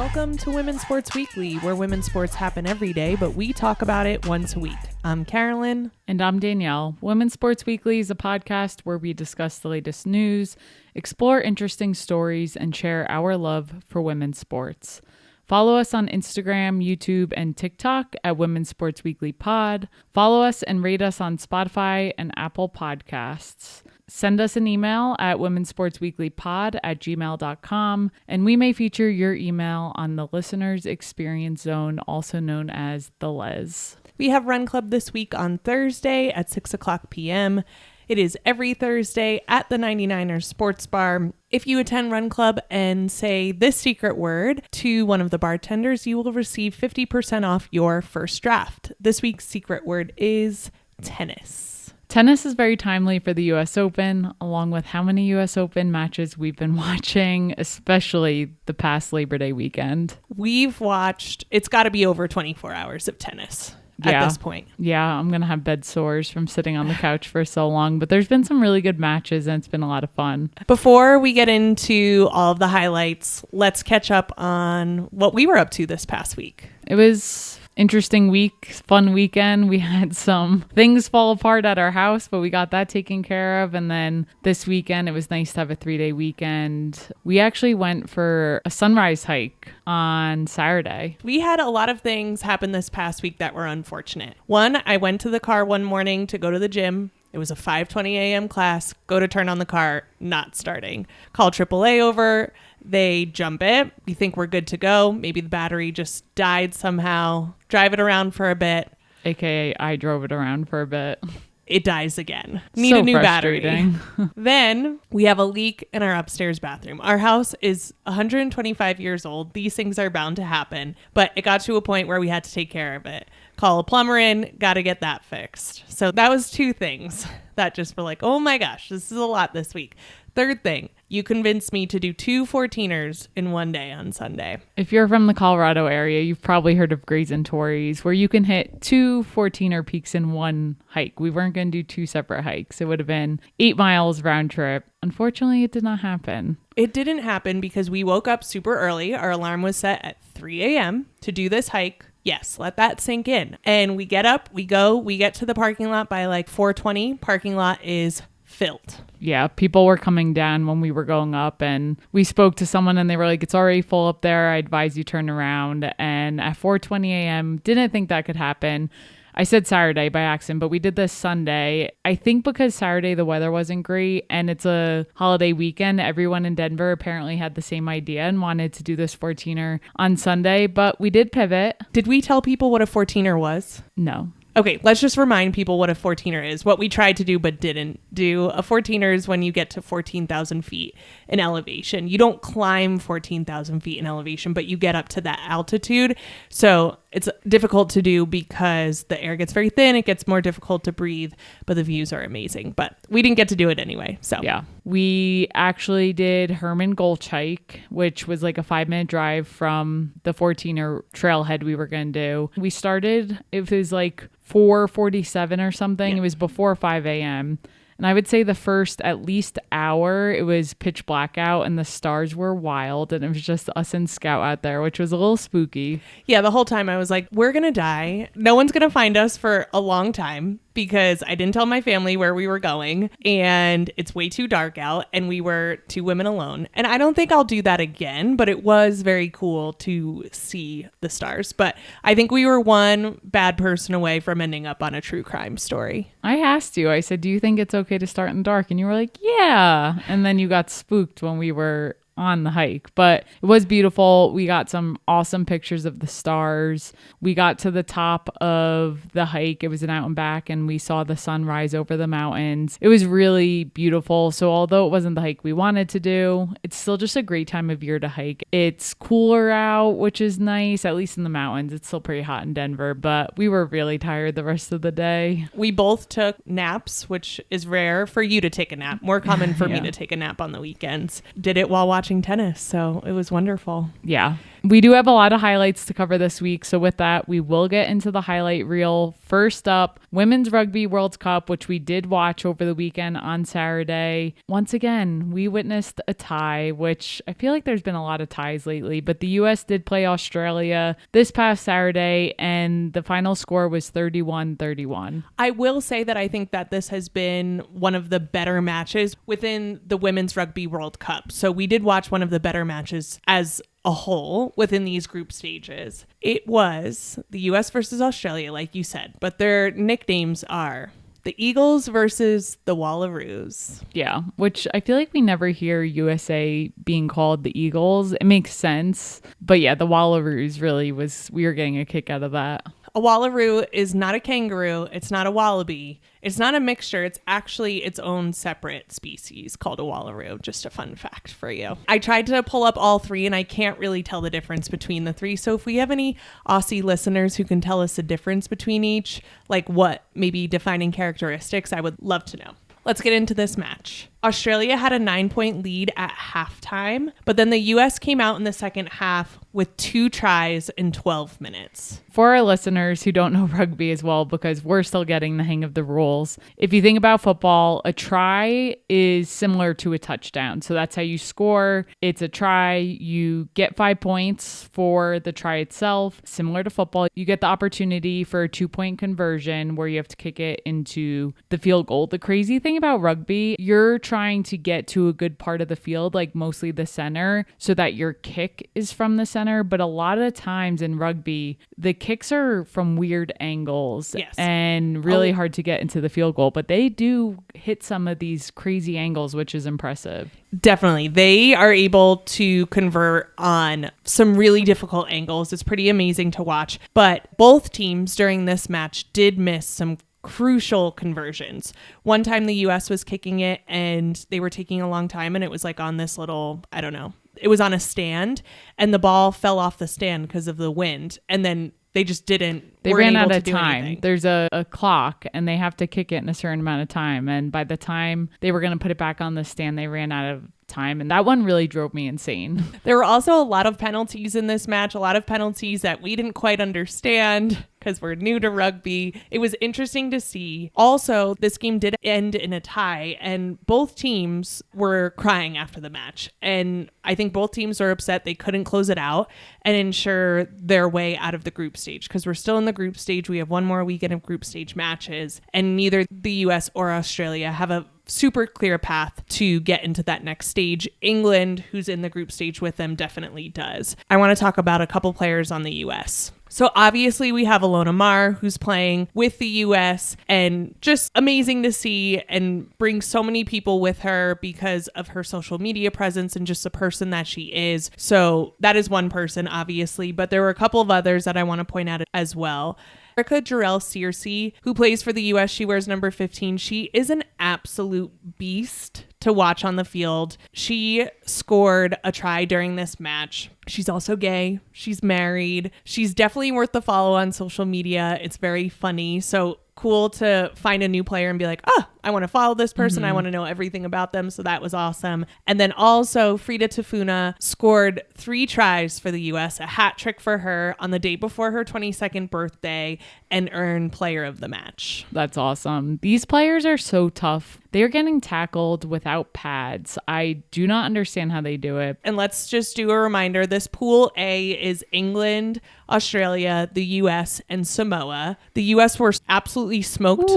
Welcome to Women's Sports Weekly, where women's sports happen every day, but we talk about it once a week. I'm Carolyn. And I'm Danielle. Women's Sports Weekly is a podcast where we discuss the latest news, explore interesting stories, and share our love for women's sports. Follow us on Instagram, YouTube, and TikTok at WomensSportsWeeklyPod. Follow us and rate us on Spotify and Apple Podcasts. Send us an email at womensportsweeklypod@gmail.com, and we may feature your email on the Listener's Experience Zone, also known as the Les. We have Run Club this week on Thursday at 6 o'clock p.m. It is every Thursday at the 99ers Sports Bar. If you attend Run Club and say this secret word to one of the bartenders, you will receive 50% off your first draft. This week's secret word is tennis. Tennis is very timely for the U.S. Open, along with how many U.S. Open matches we've been watching, especially the past Labor Day weekend. We've watched, it's got to be over 24 hours of tennis. At this point. Yeah, I'm going to have bed sores from sitting on the couch for so long, but there's been some really good matches and it's been a lot of fun. Before we get into all of the highlights, let's catch up on what we were up to this past week. It was interesting week, fun weekend. We had some things fall apart at our house, but we got that taken care of. And then this weekend, it was nice to have a 3-day weekend. We actually went for a sunrise hike on Saturday. We had a lot of things happen this past week that were unfortunate. One, I went to the car one morning to go to the gym. It was a 5:20 a.m. class. Go to turn on the car, not starting. Call AAA over. They jump it. We think we're good to go. Maybe the battery just died somehow. Drive it around for a bit. AKA, I drove it around for a bit. It dies again. Need a new battery. Then we have a leak in our upstairs bathroom. Our house is 125 years old. These things are bound to happen. But it got to a point where we had to take care of it. Call a plumber in, got to get that fixed. So that was two things that just were like, oh my gosh, this is a lot this week. Third thing, you convinced me to do 2 14ers in one day on Sunday. If you're from the Colorado area, you've probably heard of Grays and Torreys, where you can hit 2 14er peaks in one hike. We weren't going to do 2 separate hikes. It would have been 8 miles round trip. Unfortunately, it did not happen. It didn't happen because we woke up super early. Our alarm was set at 3 a.m. to do this hike. Yes, let that sink in. And we get up, we go, we get to the parking lot by like 4:20. Parking lot is filled. Yeah, people were coming down when we were going up, and we spoke to someone and they were like, it's already full up there. I advise you turn around. And at 4:20 a.m., didn't think that could happen. I said Saturday by accident, but we did this Sunday. I think because Saturday the weather wasn't great and it's a holiday weekend, everyone in Denver apparently had the same idea and wanted to do this 14er on Sunday, but we did pivot. Did we tell people what a 14er was? No. Okay, let's just remind people what a 14er is, what we tried to do but didn't do. A 14er is when you get to 14,000 feet in elevation. You don't climb 14,000 feet in elevation, but you get up to that altitude. So it's difficult to do because the air gets very thin. It gets more difficult to breathe, but the views are amazing. But we didn't get to do it anyway. So yeah, we actually did Herman Gulch hike, which was like a 5-minute drive from the 14er trailhead we were going to do. We started, it was like 4:47 or something. Yeah. It was before 5 a.m. And I would say the first at least hour, it was pitch black out and the stars were wild. And it was just us and Scout out there, which was a little spooky. Yeah, the whole time I was like, we're going to die. No one's going to find us for a long time because I didn't tell my family where we were going. And it's way too dark out. And we were 2 women alone. And I don't think I'll do that again. But it was very cool to see the stars. But I think we were one bad person away from ending up on a true crime story. I asked you, I said, do you think it's okay to start in the dark? And you were like, yeah. And then you got spooked when we were on the hike, but it was beautiful. We got some awesome pictures of the stars. We got to the top of the hike. It was an out and back and we saw the sun rise over the mountains. It was really beautiful. So although it wasn't the hike we wanted to do, it's still just a great time of year to hike. It's cooler out, which is nice, at least in the mountains. It's still pretty hot in Denver, but we were really tired the rest of the day. We both took naps, which is rare for you to take a nap. More common for me to take a nap on the weekends. Did it while watching tennis, so it was wonderful. Yeah. We do have a lot of highlights to cover this week. So with that, we will get into the highlight reel. First up, Women's Rugby World Cup, which we did watch over the weekend on Saturday. Once again, we witnessed a tie, which I feel like there's been a lot of ties lately, but the U.S. did play Australia this past Saturday, and the final score was 31-31. I will say that I think that this has been one of the better matches within the Women's Rugby World Cup. So we did watch one of the better matches as a whole within these group stages. It was the US versus Australia, like you said, but their nicknames are the Eagles versus the Wallaroos. Yeah, which I feel like we never hear USA being called the Eagles. It makes sense. But yeah, the Wallaroos really we were getting a kick out of that. A wallaroo is not a kangaroo. It's not a wallaby. It's not a mixture. It's actually its own separate species called a wallaroo. Just a fun fact for you. I tried to pull up all three and I can't really tell the difference between the three. So if we have any Aussie listeners who can tell us the difference between each, like what maybe defining characteristics, I would love to know. Let's get into this match. Australia had a 9-point lead at halftime, but then the US came out in the second half with 2 tries in 12 minutes. For our listeners who don't know rugby as well, because we're still getting the hang of the rules, if you think about football, a try is similar to a touchdown. So that's how you score. It's a try. You get 5 points for the try itself. Similar to football, you get the opportunity for a 2-point conversion where you have to kick it into the field goal. The crazy thing about rugby, you're trying to get to a good part of the field, like mostly the center, so that your kick is from the center. But a lot of times in rugby, the kicks are from weird angles. Yes. And really hard to get into the field goal. But they do hit some of these crazy angles, which is impressive. Definitely. They are able to convert on some really difficult angles. It's pretty amazing to watch. But both teams during this match did miss some crucial conversions. One time the US was kicking it and they were taking a long time, and it was like on this little, I don't know, it was on a stand and the ball fell off the stand because of the wind, and then they just ran out of time. Anything. There's a clock and they have to kick it in a certain amount of time, and by the time they were going to put it back on the stand, they ran out of time, and that one really drove me insane. There were also a lot of penalties in this match, a lot of penalties that we didn't quite understand because we're new to rugby. It was interesting to see. Also, this game did end in a tie, and both teams were crying after the match, and I think both teams are upset they couldn't close it out and ensure their way out of the group stage, because we're still in the group stage. We have one more weekend of group stage matches, and neither the US or Australia have a super clear path to get into that next stage. England, who's in the group stage with them, definitely does. I want to talk about a couple players on the US. So obviously we have Alona Mar, who's playing with the US, and just amazing to see and bring so many people with her because of her social media presence and just the person that she is. So that is one person, obviously, but there were a couple of others that I want to point out as well. Erica Jarrell Searcy, who plays for the U.S., she wears number 15. She is an absolute beast to watch on the field. She scored a try during this match. She's also gay. She's married. She's definitely worth the follow on social media. It's very funny. So cool to find a new player and be like, I want to follow this person. I want to know everything about them. So that was awesome. And then also Frida Tafuna scored 3 tries for the US, a hat trick for her on the day before her 22nd birthday, and earned player of the match. That's awesome. These players are so tough. They're getting tackled without pads. I do not understand how they do it. And let's just do a reminder. This pool A is England, Australia, the US, and Samoa. The US were absolutely smoked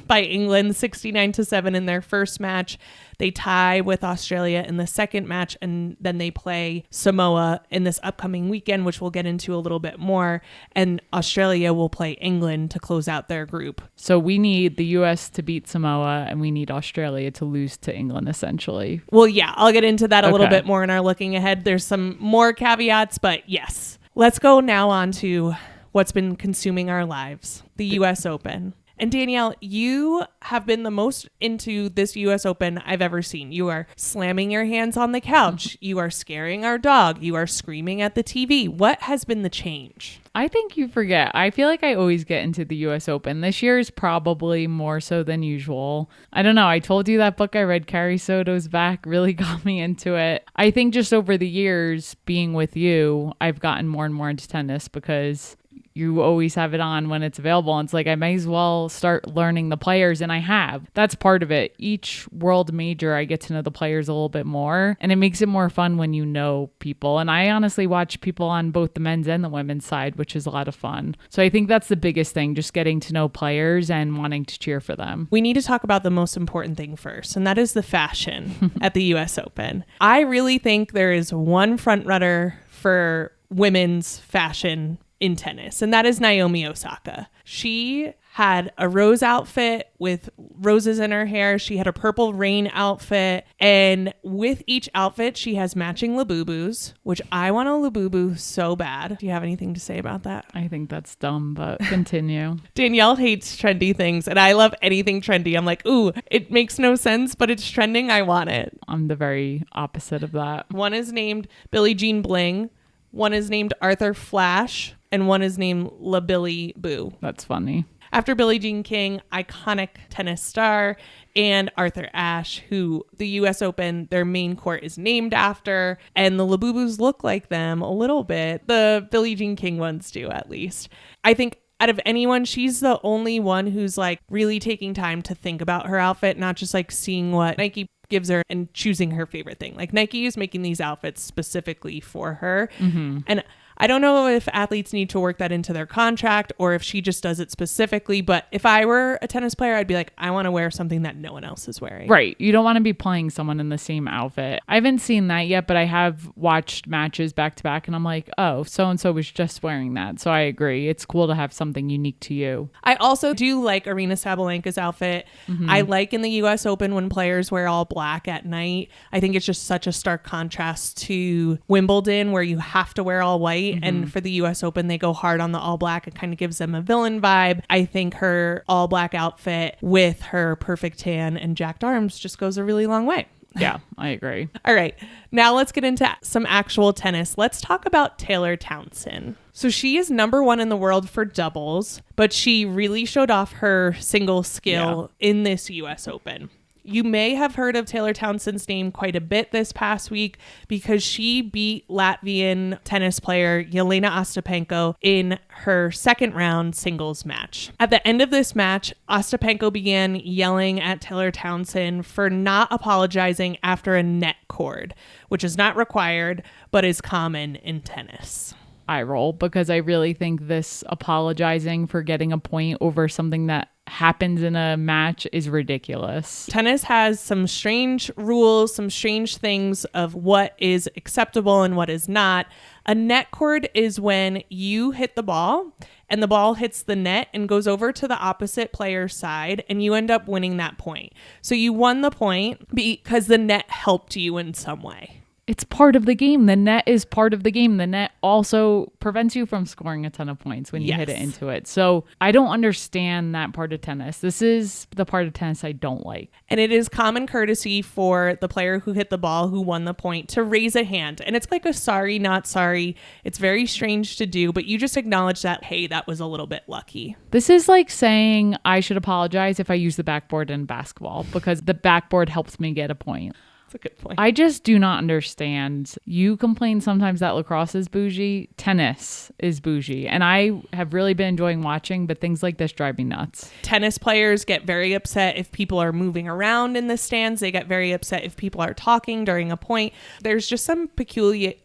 by England 69-7 in their first match. They tie with Australia in the second match, and then they play Samoa in this upcoming weekend, which we'll get into a little bit more. And Australia will play England to close out their group. So we need the US to beat Samoa, and we need Australia to lose to England, essentially. Well, yeah, I'll get into that a little bit more in our looking ahead. There's some more caveats, but yes. Let's go now on to what's been consuming our lives, the US Open. And Danielle, you have been the most into this US Open I've ever seen. You are slamming your hands on the couch. You are scaring our dog. You are screaming at the TV. What has been the change? I think you forget. I feel like I always get into the US Open. This year is probably more so than usual. I don't know. I told you that book I read, Carrie Soto's Back, really got me into it. I think just over the years being with you, I've gotten more and more into tennis because you always have it on when it's available. And it's like, I may as well start learning the players. And I have. That's part of it. Each world major, I get to know the players a little bit more. And it makes it more fun when you know people. And I honestly watch people on both the men's and the women's side, which is a lot of fun. So I think that's the biggest thing, just getting to know players and wanting to cheer for them. We need to talk about the most important thing first, and that is the fashion at the US Open. I really think there is one front runner for women's fashion in tennis, and that is Naomi Osaka. She had a rose outfit with roses in her hair. She had a purple rain outfit, and with each outfit, she has matching Labubus, which I want a Labubu so bad. Do you have anything to say about that? I think that's dumb, but continue. Danielle hates trendy things, and I love anything trendy. I'm like, ooh, it makes no sense, but it's trending. I want it. I'm the very opposite of that. One is named Billie Jean Bling. One is named Arthur Flash, and one is named La Billie Boo. That's funny. After Billie Jean King, iconic tennis star, and Arthur Ashe, who the US Open, their main court is named after, and the Labubus look like them a little bit. The Billie Jean King ones do, at least. I think out of anyone, she's the only one who's like really taking time to think about her outfit, not just like seeing what Nike gives her and choosing her favorite thing. Like Nike is making these outfits specifically for her. Mm-hmm. And I don't know if athletes need to work that into their contract or if she just does it specifically. But if I were a tennis player, I'd be like, I want to wear something that no one else is wearing. Right. You don't want to be playing someone in the same outfit. I haven't seen that yet, but I have watched matches back to back and I'm like, oh, so-and-so was just wearing that. So I agree. It's cool to have something unique to you. I also do like Aryna Sabalenka's outfit. Mm-hmm. I like in the US Open when players wear all black at night. I think it's just such a stark contrast to Wimbledon where you have to wear all white. Mm-hmm. And for the US Open, they go hard on the all black. It kind of gives them a villain vibe. I think her all black outfit with her perfect tan and jacked arms just goes a really long way. Yeah, I agree. All right. Now let's get into some actual tennis. Let's talk about Taylor Townsend. So she is number one in the world for doubles, but she really showed off her single skill in this US Open. You may have heard of Taylor Townsend's name quite a bit this past week because she beat Latvian tennis player Jelena Ostapenko in her second round singles match. At the end of this match, Ostapenko began yelling at Taylor Townsend for not apologizing after a net cord, which is not required, but is common in tennis. I roll because I really think this apologizing for getting a point over something that happens in a match is ridiculous. Tennis has some strange rules, some strange things of what is acceptable and what is not. A net cord is when you hit the ball and the ball hits the net and goes over to the opposite player's side and you end up winning that point. So you won the point because the net helped you in some way. It's part of the game. The net is part of the game. The net also prevents you from scoring a ton of points when you hit it into it. So I don't understand that part of tennis. This is the part of tennis I don't like. And it is common courtesy for the player who hit the ball, who won the point, to raise a hand. And it's like a sorry, not sorry. It's very strange to do, but you just acknowledge that, hey, that was a little bit lucky. This is like saying I should apologize if I use the backboard in basketball because the backboard helps me get a point. That's a good point. I just do not understand. You complain sometimes that lacrosse is bougie. Tennis is bougie. And I have really been enjoying watching, but things like this drive me nuts. Tennis players get very upset if people are moving around in the stands. They get very upset if people are talking during a point. There's just some peculiarities.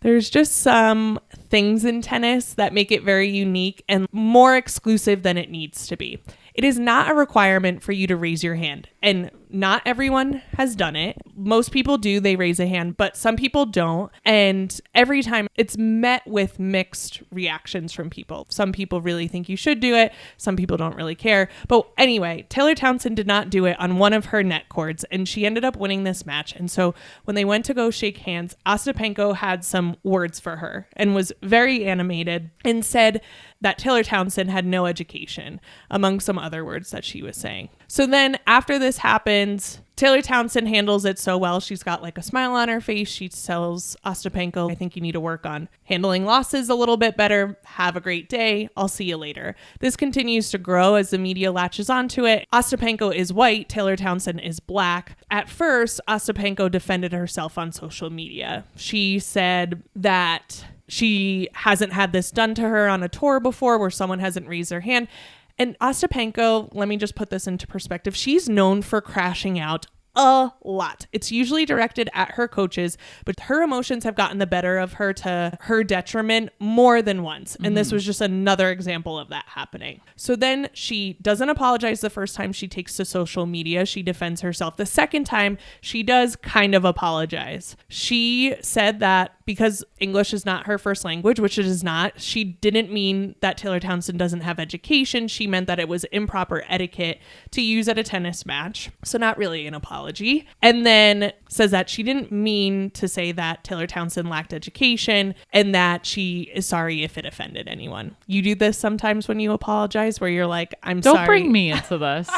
There's just some things in tennis that make it very unique and more exclusive than it needs to be. It is not a requirement for you to raise your hand, and not everyone has done it. Most people do, they raise a hand, but some people don't. And every time it's met with mixed reactions from people. Some people really think you should do it. Some people don't really care. But anyway, Taylor Townsend did not do it on one of her net cords, and she ended up winning this match. And so when they went to go shake hands, Ostapenko had some some words for her and was very animated and said that Taylor Townsend had no education, among some other words that she was saying. So then after this happens, Taylor Townsend handles it so well. She's got like a smile on her face. She tells Ostapenko, I think you need to work on handling losses a little bit better. Have a great day. I'll see you later. This continues to grow as the media latches onto it. Ostapenko is white. Taylor Townsend is black. At first, Ostapenko defended herself on social media. She said that she hasn't had this done to her on a tour before where someone hasn't raised their hand. And Ostapenko, let me just put this into perspective. She's known for crashing out a lot. It's usually directed at her coaches, but her emotions have gotten the better of her to her detriment more than once. And this was just another example of that happening. So then she doesn't apologize the first time she takes to social media. She defends herself. The second time, she does kind of apologize. She said that because English is not her first language, which it is not, she didn't mean that Taylor Townsend doesn't have education. She meant that it was improper etiquette to use at a tennis match. So not really an apology. And then says that she didn't mean to say that Taylor Townsend lacked education and that she is sorry if it offended anyone. You do this sometimes when you apologize where you're like, I'm sorry. Don't bring me into this.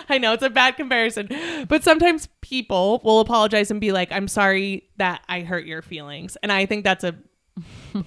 I know it's a bad comparison, but sometimes people will apologize and be like, I'm sorry that I hurt your feelings. And I think that's a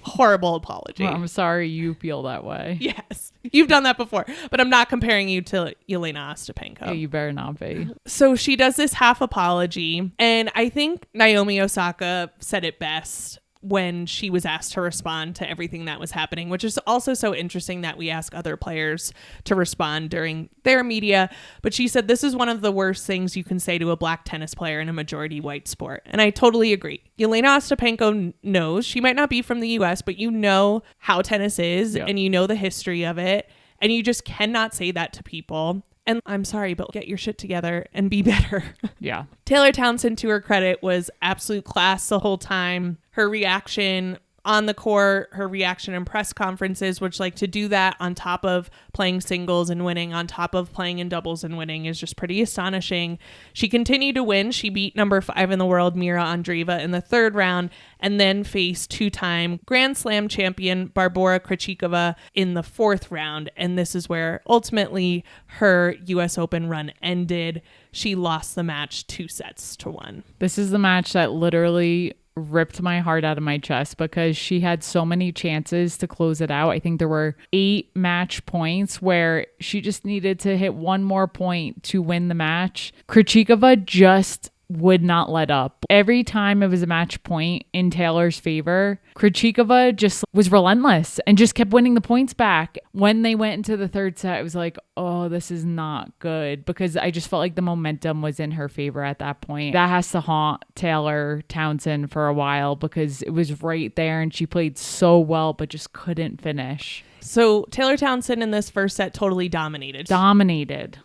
horrible apology. Well, I'm sorry you feel that way. Yes, you've done that before, but I'm not comparing you to Jelena Ostapenko. Yeah, you better not be. So she does this half apology. And I think Naomi Osaka said it best when she was asked to respond to everything that was happening, which is also so interesting that we ask other players to respond during their media. But she said, this is one of the worst things you can say to a black tennis player in a majority white sport. And I totally agree. Jelena Ostapenko knows, she might not be from the US, but you know how tennis is and you know the history of it. And you just cannot say that to people. And I'm sorry, but get your shit together and be better. Yeah. Taylor Townsend, to her credit, was absolute class the whole time. Her reaction on the court, her reaction in press conferences, which like to do that on top of playing singles and winning, on top of playing in doubles and winning is just pretty astonishing. She continued to win. She beat number 5 in the world, Mira Andreeva, in the third round and then faced 2-time Grand Slam champion Barbora Krejcikova in the fourth round. And this is where ultimately her US Open run ended. She lost the match 2-1. This is the match that literally ripped my heart out of my chest because she had so many chances to close it out. I think there were 8 match points where she just needed to hit one more point to win the match. Krejcikova just would not let up. Every time it was a match point in Taylor's favor, Krejcikova just was relentless and just kept winning the points back. When they went into the third set, it was like, oh, this is not good, because I just felt like the momentum was in her favor at that point. That has to haunt Taylor Townsend for a while because it was right there and she played so well but just couldn't finish. So Taylor Townsend in this first set totally dominated.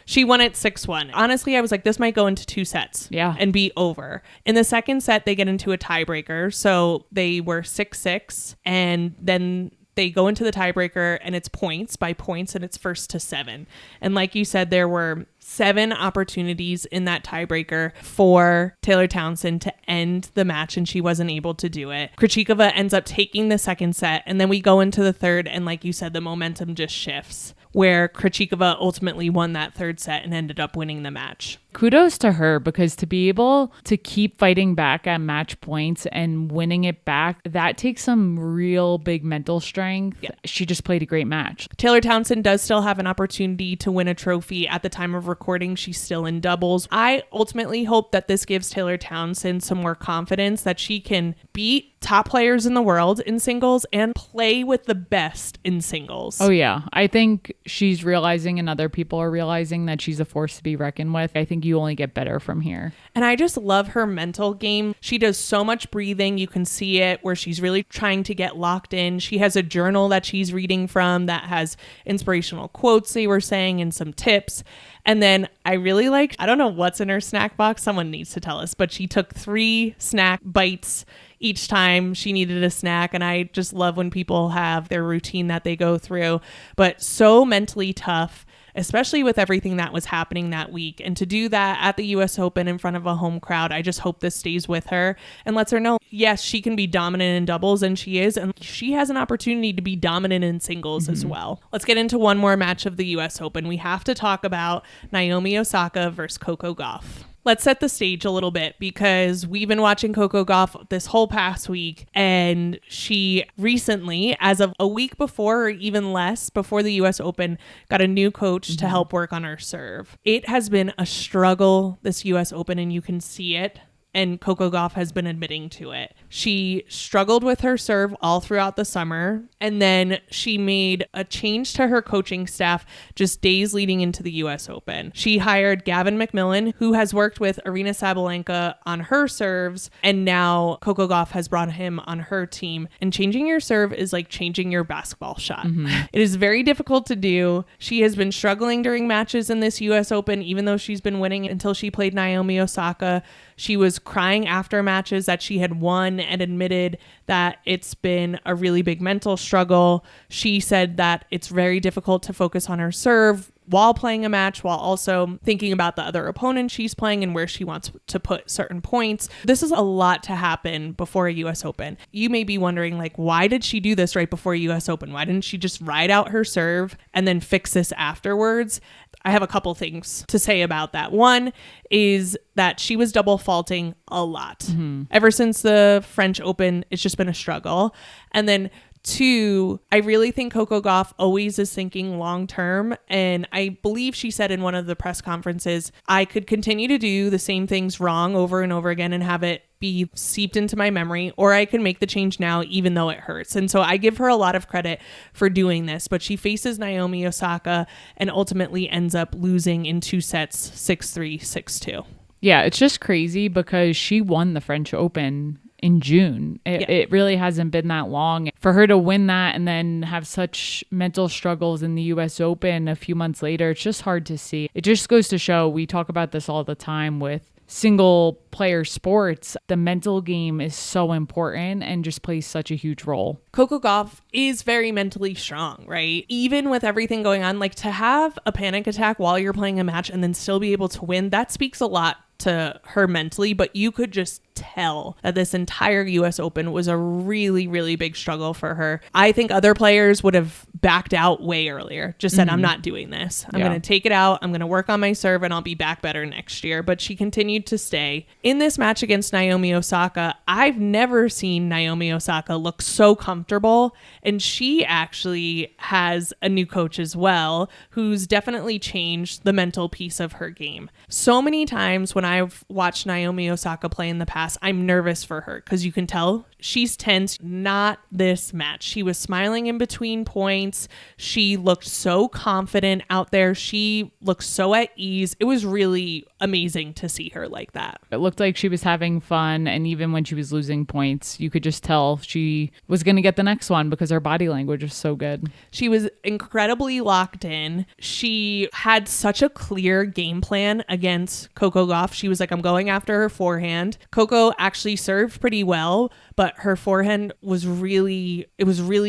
She won it 6-1. Honestly, I was like, this might go into 2 sets and be over. In the second set, they get into a tiebreaker. So they were 6-6 and then they go into the tiebreaker and it's points by points and it's 1-7. And like you said, there were 7 opportunities in that tiebreaker for Taylor Townsend to end the match and she wasn't able to do it. Krejcikova ends up taking the second set and then we go into the third and like you said, the momentum just shifts where Krejcikova ultimately won that third set and ended up winning the match. Kudos to her, because to be able to keep fighting back at match points and winning it back, that takes some real big mental strength. Yeah. She just played a great match. Taylor Townsend does still have an opportunity to win a trophy. At the time of recording, she's still in doubles. I ultimately hope that this gives Taylor Townsend some more confidence that she can beat top players in the world in singles and play with the best in singles. Oh yeah. I think she's realizing and other people are realizing that she's a force to be reckoned with. I think you only get better from here. And I just love her mental game. She does so much breathing. You can see it where she's really trying to get locked in. She has a journal that she's reading from that has inspirational quotes they were saying and some tips. And then I really like, I don't know what's in her snack box. Someone needs to tell us, but she took 3 snack bites each time she needed a snack. And I just love when people have their routine that they go through, but so mentally tough, especially with everything that was happening that week. And to do that at the US Open in front of a home crowd, I just hope this stays with her and lets her know, yes, she can be dominant in doubles, and she is, and she has an opportunity to be dominant in singles as well. Let's get into one more match of the US Open. We have to talk about Naomi Osaka versus Coco Gauff. Let's set the stage a little bit, because we've been watching Coco Gauff this whole past week, and she recently, as of a week before or even less before the US Open, got a new coach to help work on her serve. It has been a struggle this US Open, and you can see it. And Coco Gauff has been admitting to it. She struggled with her serve all throughout the summer, and then she made a change to her coaching staff just days leading into the US Open. She hired Gavin McMillan, who has worked with Aryna Sabalenka on her serves, and now Coco Gauff has brought him on her team. And changing your serve is like changing your basketball shot. It is very difficult to do. She has been struggling during matches in this US Open, even though she's been winning until she played Naomi Osaka. She was crying after matches that she had won and admitted that it's been a really big mental struggle. She said that it's very difficult to focus on her serve while playing a match, while also thinking about the other opponent she's playing and where she wants to put certain points. This is a lot to happen before a US Open. You may be wondering, like, why did she do this right before a US Open? Why didn't she just ride out her serve and then fix this afterwards? I have a couple things to say about that. One is that she was double faulting a lot. Ever since the French Open, it's just been a struggle. And then two, I really think Coco Gauff always is thinking long term. And I believe she said in one of the press conferences, I could continue to do the same things wrong over and over again and have it be seeped into my memory, or I can make the change now even though it hurts. And so I give her a lot of credit for doing this, but she faces Naomi Osaka and ultimately ends up losing in 2 sets, 6-3, 6-2. Yeah, it's just crazy because she won the French Open in June. It really hasn't been that long. For her to win that and then have such mental struggles in the US Open a few months later, it's just hard to see. It just goes to show, we talk about this all the time with single player sports, the mental game is so important and just plays such a huge role. Coco Gauff is very mentally strong, right? Even with everything going on, like, to have a panic attack while you're playing a match and then still be able to win, that speaks a lot to her mentally. But you could just tell that this entire US Open was a really, really big struggle for her. I think other players would have backed out way earlier, just said, I'm not doing this. I'm going to take it out. I'm going to work on my serve and I'll be back better next year. But she continued to stay. In this match against Naomi Osaka, I've never seen Naomi Osaka look so comfortable. And she actually has a new coach as well, who's definitely changed the mental piece of her game. So many times when I've watched Naomi Osaka play in the past, I'm nervous for her because you can tell she's tense. Not this match. She was smiling in between points. She looked so confident out there. She looked so at ease. It was really amazing to see her like that. It looked like she was having fun, and even when she was losing points, you could just tell she was going to get the next one because her body language was so good. She was incredibly locked in. She had such a clear game plan against Coco Gauff. She was like, I'm going after her forehand. Coco actually served pretty well, but her forehand was really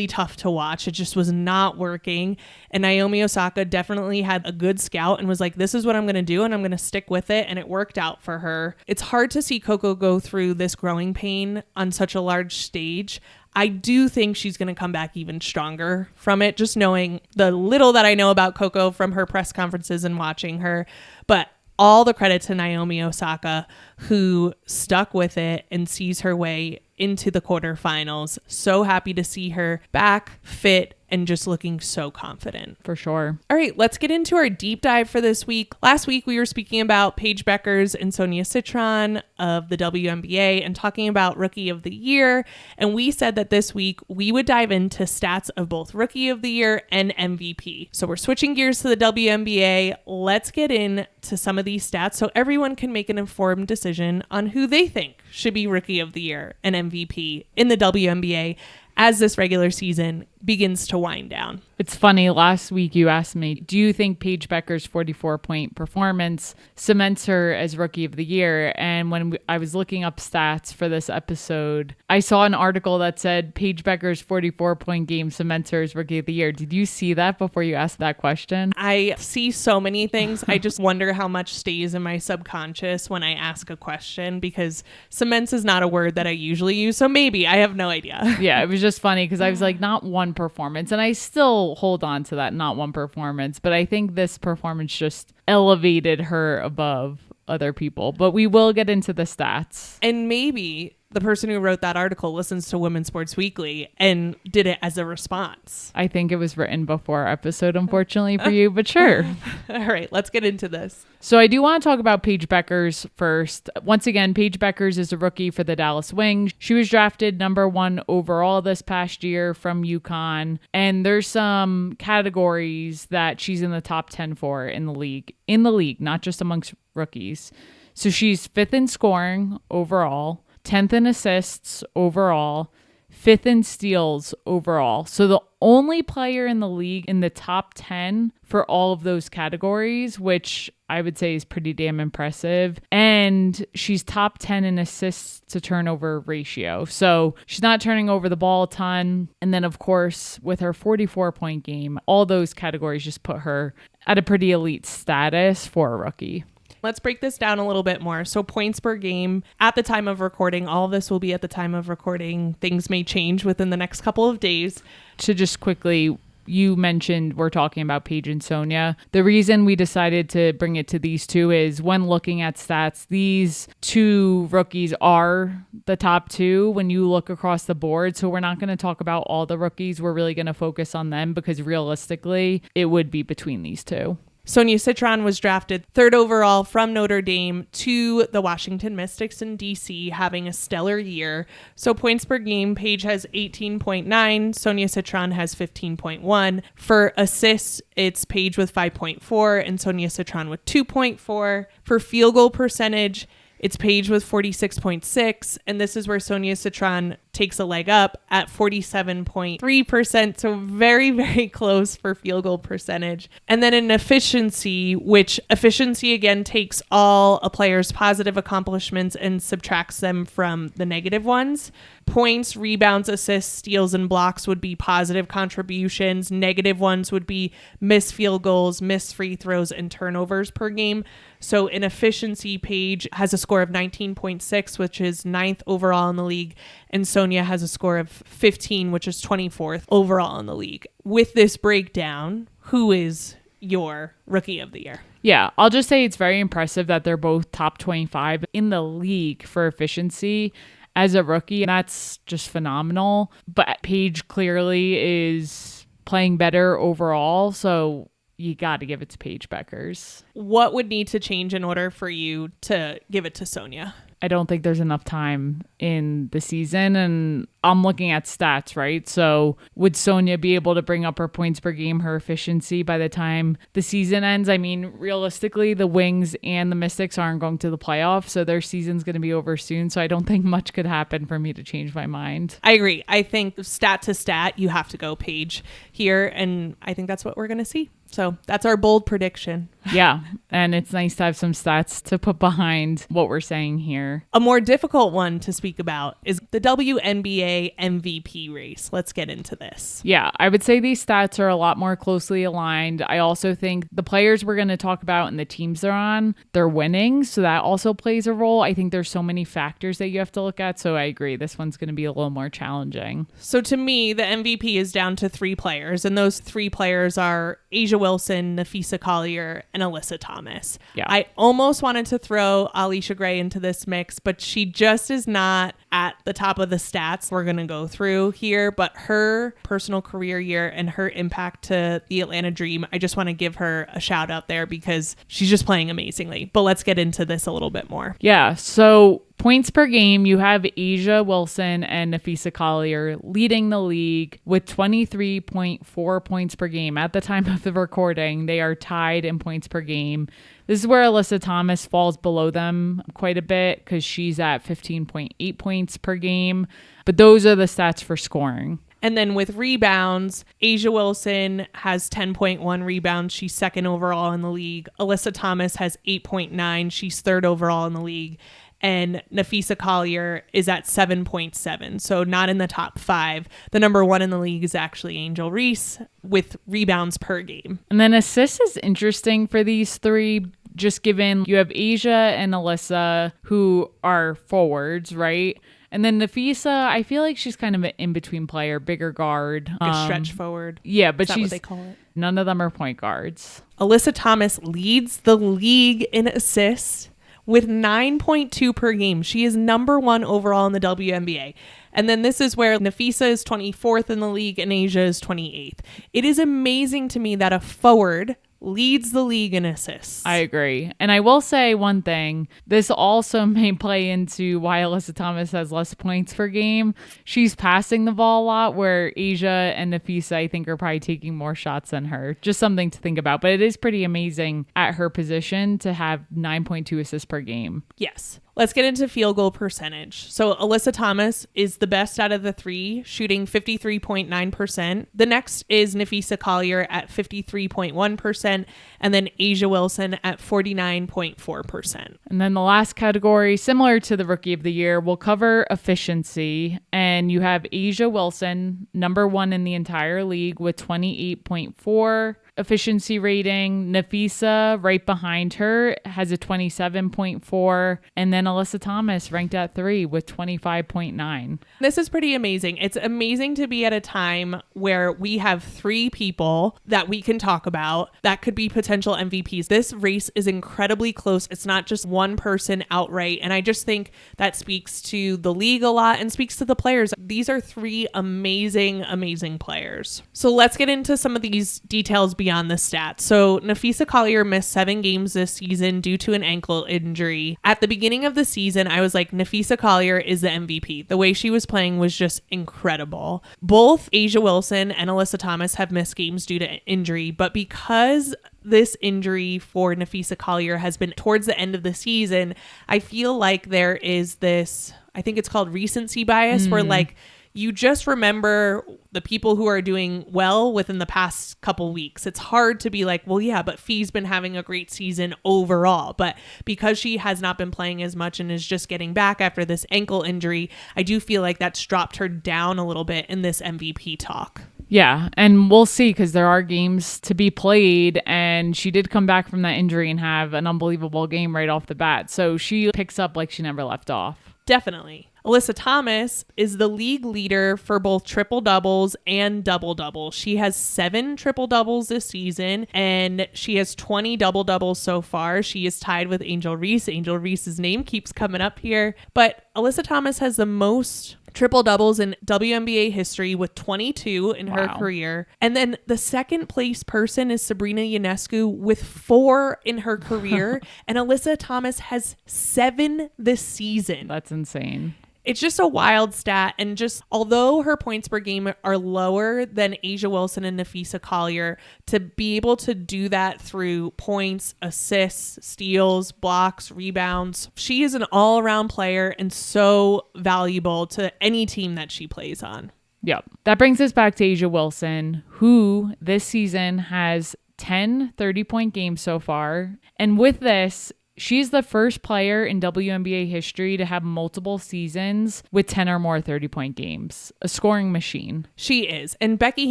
tough to watch. It just was not working. And Naomi Osaka definitely had a good scout and was like, this is what I'm going to do, and I'm going to stick with it. And it worked out for her. It's hard to see Coco go through this growing pain on such a large stage. I do think she's going to come back even stronger from it, just knowing the little that I know about Coco from her press conferences and watching her. But all the credit to Naomi Osaka, who stuck with it and sees her way into the quarterfinals. So happy to see her back, fit, and just looking so confident. For sure. All right, let's get into our deep dive for this week. Last week, we were speaking about Paige Bueckers and Sonia Citron of the WNBA and talking about Rookie of the Year. And we said that this week, we would dive into stats of both Rookie of the Year and MVP. So we're switching gears to the WNBA. Let's get into some of these stats so everyone can make an informed decision on who they think should be Rookie of the Year and MVP in the WNBA as this regular season begins to wind down. It's funny, last week you asked me, do you think Paige Becker's 44-point performance cements her as Rookie of the Year? And when I was looking up stats for this episode, I saw an article that said Paige Becker's 44-point game cements her as Rookie of the Year. Did you see that before you asked that question? I see so many things. I just wonder how much stays in my subconscious when I ask a question, because cements is not a word that I usually use. So maybe, I have no idea. Yeah, it was just funny because I was like, not one performance. And I still hold on to that, not one performance. But I think this performance just elevated her above other people. But we will get into the stats. And maybe the person who wrote that article listens to Women's Sports Weekly and did it as a response. I think it was written before our episode, unfortunately for you, but sure. All right, let's get into this. So I do want to talk about Paige Beckers first. Once again, Paige Beckers is a rookie for the Dallas Wings. She was drafted number 1 overall this past year from UConn. And there's some categories that she's in the top 10 for in the league. In the league, not just amongst rookies. So she's 5th in scoring overall, 10th in assists overall, 5th in steals overall. So the only player in the league in the top 10 for all of those categories, which I would say is pretty damn impressive. And she's top 10 in assists to turnover ratio. So she's not turning over the ball a ton. And then, of course, with her 44-point game, all those categories just put her at a pretty elite status for a rookie. Let's break this down a little bit more. So points per game at the time of recording, all of this will be at the time of recording. Things may change within the next couple of days. To just quickly, you mentioned we're talking about Paige and Sonia. The reason we decided to bring it to these two is when looking at stats, these two rookies are the top 2 when you look across the board. So we're not going to talk about all the rookies. We're really going to focus on them because realistically, it would be between these two. Sonia Citron was drafted 3rd overall from Notre Dame to the Washington Mystics in DC, having a stellar year. So points per game, Paige has 18.9, Sonia Citron has 15.1. For assists, it's Paige with 5.4 and Sonia Citron with 2.4. For field goal percentage, it's Paige with 46.6, and this is where Sonia Citron takes a leg up at 47.3%, so very, very close for field goal percentage. And then in efficiency, which efficiency again takes all a player's positive accomplishments and subtracts them from the negative ones. Points, rebounds, assists, steals, and blocks would be positive contributions. Negative ones would be missed field goals, missed free throws, and turnovers per game. So in efficiency, Paige has a score of 19.6, which is 9th overall in the league. And Sonia has a score of 15, which is 24th overall in the league. With this breakdown, who is your Rookie of the Year? Yeah, I'll just say it's very impressive that they're both top 25 in the league for efficiency as a rookie. And that's just phenomenal. But Paige clearly is playing better overall. So you got to give it to Paige Beckers. What would need to change in order for you to give it to Sonia? I don't think there's enough time in the season, and I'm looking at stats, right? So would Sonia be able to bring up her points per game, her efficiency by the time the season ends? I mean, realistically, the Wings and the Mystics aren't going to the playoffs, so their season's going to be over soon. So I don't think much could happen for me to change my mind. I agree. I think stat to stat, you have to go Paige here, and I think that's what we're going to see. So that's our bold prediction. Yeah. And it's nice to have some stats to put behind what we're saying here. A more difficult one to speak about is the WNBA MVP race. Let's get into this. Yeah, I would say these stats are a lot more closely aligned. I also think the players we're going to talk about and the teams they're on, they're winning. So that also plays a role. I think there's so many factors that you have to look at. So I agree. This one's going to be a little more challenging. So to me, the MVP is down to 3 players. And those 3 players are Asia Wilson, Nafisa Collier, and Alyssa Thomas. Yeah. I almost wanted to throw Alicia Gray into this mix, but she just is not at the top of the stats we're going to go through here. But her personal career year and her impact to the Atlanta Dream, I just want to give her a shout out there because she's just playing amazingly. But let's get into this a little bit more. Yeah. So points per game, you have Asia Wilson and Nafisa Collier leading the league with 23.4 points per game. At the time of the recording, they are tied in points per game. This is where Alyssa Thomas falls below them quite a bit because she's at 15.8 points per game. But those are the stats for scoring. And then with rebounds, A'ja Wilson has 10.1 rebounds. She's second overall in the league. Alyssa Thomas has 8.9. She's third overall in the league. And Napheesa Collier is at 7.7, so not in the top 5. The number 1 in the league is actually Angel Reese with rebounds per game. And then assists is interesting for these three, just given you have A'ja and Alyssa who are forwards, right? And then Napheesa, I feel like she's kind of an in-between player, bigger guard. A stretch forward. Yeah, but is that what they call it? None of them are point guards. Alyssa Thomas leads the league in assists with 9.2 per game. She is number 1 overall in the WNBA. And then this is where Napheesa is 24th in the league and A'ja is 28th. It is amazing to me that a forward leads the league in assists. I agree. And I will say one thing. This also may play into why Alyssa Thomas has less points per game. She's passing the ball a lot, where A'ja and Napheesa, I think, are probably taking more shots than her. Just something to think about. But it is pretty amazing at her position to have 9.2 assists per game. Yes. Let's get into field goal percentage. So Alyssa Thomas is the best out of the 3, shooting 53.9%. The next is Napheesa Collier at 53.1%, and then A'ja Wilson at 49.4%. And then the last category, similar to the Rookie of the Year, will cover efficiency. And you have A'ja Wilson, number 1 in the entire league with 28.4 efficiency rating. Napheesa, right behind her, has a 27.4, and then Alyssa Thomas ranked at 3 with 25.9. This is pretty amazing. It's amazing to be at a time where we have 3 people that we can talk about that could be potential MVPs. This race is incredibly close. It's not just one person outright, and I just think that speaks to the league a lot and speaks to the players. These are 3 amazing players. So let's get into some of these details beyond the stats. So Napheesa Collier missed 7 games this season due to an ankle injury. At the beginning of the season, I was like, Napheesa Collier is the MVP. The way she was playing was just incredible. Both A'ja Wilson and Alyssa Thomas have missed games due to injury, but because this injury for Napheesa Collier has been towards the end of the season, I feel like there is this, I think it's called recency bias, where like you just remember the people who are doing well within the past couple weeks. It's hard to be like, well, yeah, but Fee's been having a great season overall. But because she has not been playing as much and is just getting back after this ankle injury, I do feel like that's dropped her down a little bit in this MVP talk. Yeah, and we'll see, because there are games to be played, and she did come back from that injury and have an unbelievable game right off the bat. So she picks up like she never left off. Definitely. Alyssa Thomas is the league leader for both triple doubles and double doubles. She has 7 triple doubles this season, and she has 20 double doubles so far. She is tied with Angel Reese. Angel Reese's name keeps coming up here, but Alyssa Thomas has the most triple doubles in WNBA history with 22 in her career. And then the second place person is Sabrina Ionescu with 4 in her career. And Alyssa Thomas has 7 this season. That's insane. It's just a wild stat. And just although her points per game are lower than A'ja Wilson and Napheesa Collier, to be able to do that through points, assists, steals, blocks, rebounds, she is an all-around player and so valuable to any team that she plays on. Yep. That brings us back to A'ja Wilson, who this season has 10 30-point games so far. And with this, she's the first player in WNBA history to have multiple seasons with 10 or more 30-point games. A scoring machine. She is. And Becky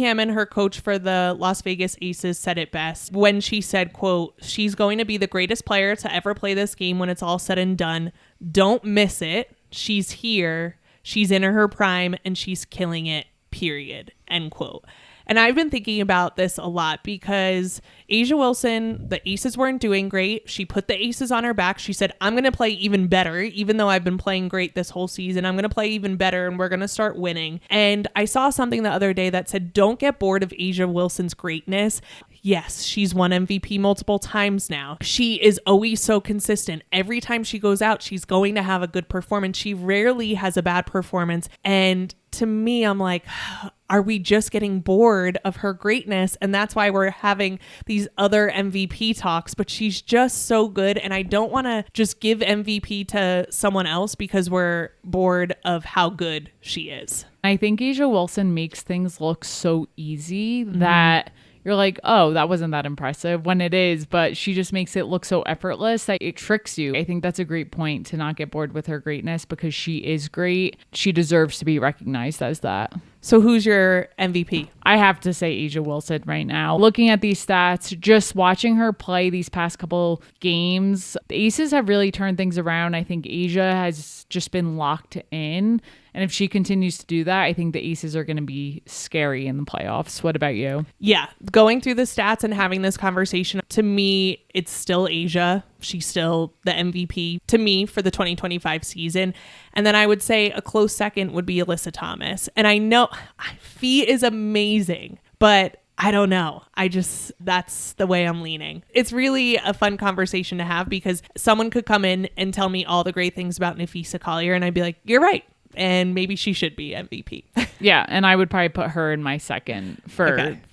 Hammon, her coach for the Las Vegas Aces, said it best when she said, quote, "She's going to be the greatest player to ever play this game when it's all said and done. Don't miss it. She's here. She's in her prime and she's killing it, period." End quote. And I've been thinking about this a lot because A'ja Wilson, the Aces weren't doing great. She put the Aces on her back. She said, I'm going to play even better. Even though I've been playing great this whole season, I'm going to play even better and we're going to start winning. And I saw something the other day that said, don't get bored of A'ja Wilson's greatness. Yes, she's won MVP multiple times now. She is always so consistent. Every time she goes out, she's going to have a good performance. She rarely has a bad performance. And to me, I'm like, are we just getting bored of her greatness? And that's why we're having these other MVP talks, but she's just so good. And I don't want to just give MVP to someone else because we're bored of how good she is. I think A'ja Wilson makes things look so easy that you're like, oh, that wasn't that impressive when it is, but she just makes it look so effortless that it tricks you. I think that's a great point, to not get bored with her greatness, because she is great. She deserves to be recognized as that. So who's your MVP? I have to say A'ja Wilson right now. Looking at these stats, just watching her play these past couple games, the Aces have really turned things around. I think A'ja has just been locked in. And if she continues to do that, I think the Aces are going to be scary in the playoffs. What about you? Yeah, going through the stats and having this conversation, to me, it's still A'ja. She's still the MVP to me for the 2025 season. And then I would say a close second would be Alyssa Thomas. And I know Fee is amazing, but I don't know. That's the way I'm leaning. It's really a fun conversation to have, because someone could come in and tell me all the great things about Napheesa Collier, and I'd be like, you're right. And maybe she should be MVP. Yeah, and I would probably put her in my second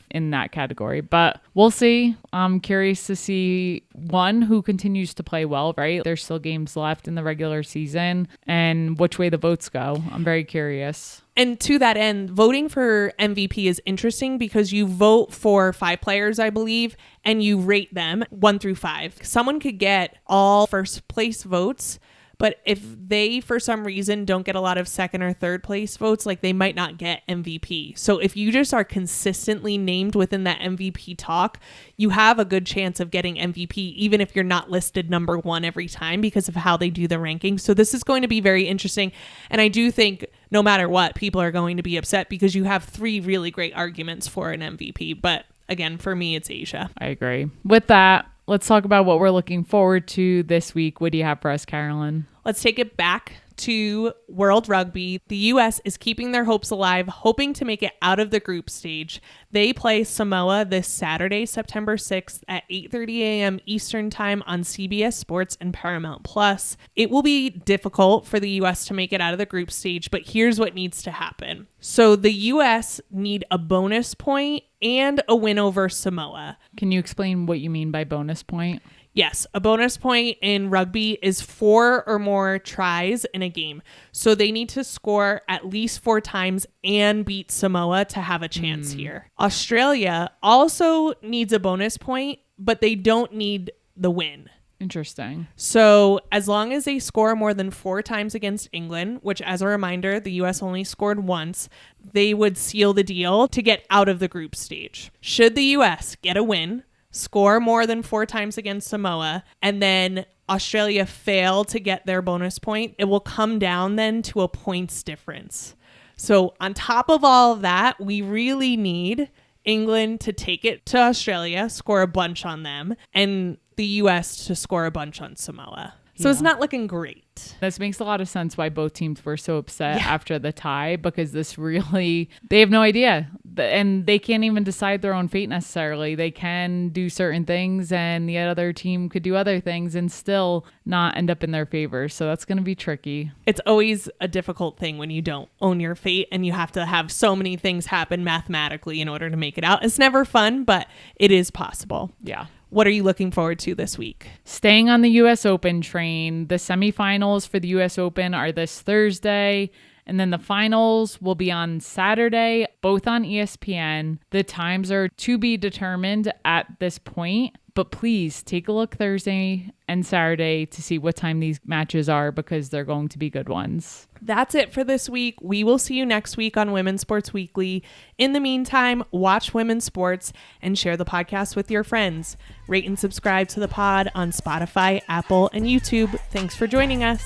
in that category. But we'll see. I'm curious to see, one, who continues to play well, right? There's still games left in the regular season, and which way the votes go. I'm very curious. And to that end, voting for MVP is interesting because you vote for 5 players, I believe, and you rate them 1 through 5. Someone could get all first place votes, but if they, for some reason, don't get a lot of second or third place votes, like, they might not get MVP. So if you just are consistently named within that MVP talk, you have a good chance of getting MVP, even if you're not listed number 1 every time, because of how they do the rankings. So this is going to be very interesting. And I do think no matter what, people are going to be upset because you have 3 really great arguments for an MVP. But again, for me, it's A'ja. I agree. With that, let's talk about what we're looking forward to this week. What do you have for us, Carolyn? Let's take it back to World Rugby. The U.S. is keeping their hopes alive, hoping to make it out of the group stage. They play Samoa this Saturday, September 6th at 8:30 a.m. Eastern Time on CBS Sports and Paramount Plus. It will be difficult for the U.S. to make it out of the group stage, but here's what needs to happen. So the U.S. need a bonus point and a win over Samoa. Can you explain what you mean by bonus point? Yes, a bonus point in rugby is 4 or more tries in a game. So they need to score at least 4 times and beat Samoa to have a chance here. Australia also needs a bonus point, but they don't need the win. Interesting. So as long as they score more than 4 times against England, which, as a reminder, the U.S. only scored once, they would seal the deal to get out of the group stage. Should the U.S. get a win, score more than 4 times against Samoa, and then Australia fail to get their bonus point, it will come down then to a points difference. So on top of all of that, we really need England to take it to Australia, score a bunch on them, and the U.S. to score a bunch on Samoa. So it's not looking great. This makes a lot of sense why both teams were so upset after the tie, because this really, they have no idea. And they can't even decide their own fate necessarily. They can do certain things and the other team could do other things and still not end up in their favor. So that's going to be tricky. It's always a difficult thing when you don't own your fate and you have to have so many things happen mathematically in order to make it out. It's never fun, but it is possible. Yeah. What are you looking forward to this week? Staying on the U.S. Open train, the semifinals for the U.S. Open are this Thursday, and then the finals will be on Saturday, both on ESPN. The times are to be determined at this point, but please take a look Thursday and Saturday to see what time these matches are, because they're going to be good ones. That's it for this week. We will see you next week on Women's Sports Weekly. In the meantime, watch women's sports and share the podcast with your friends. Rate and subscribe to the pod on Spotify, Apple, and YouTube. Thanks for joining us.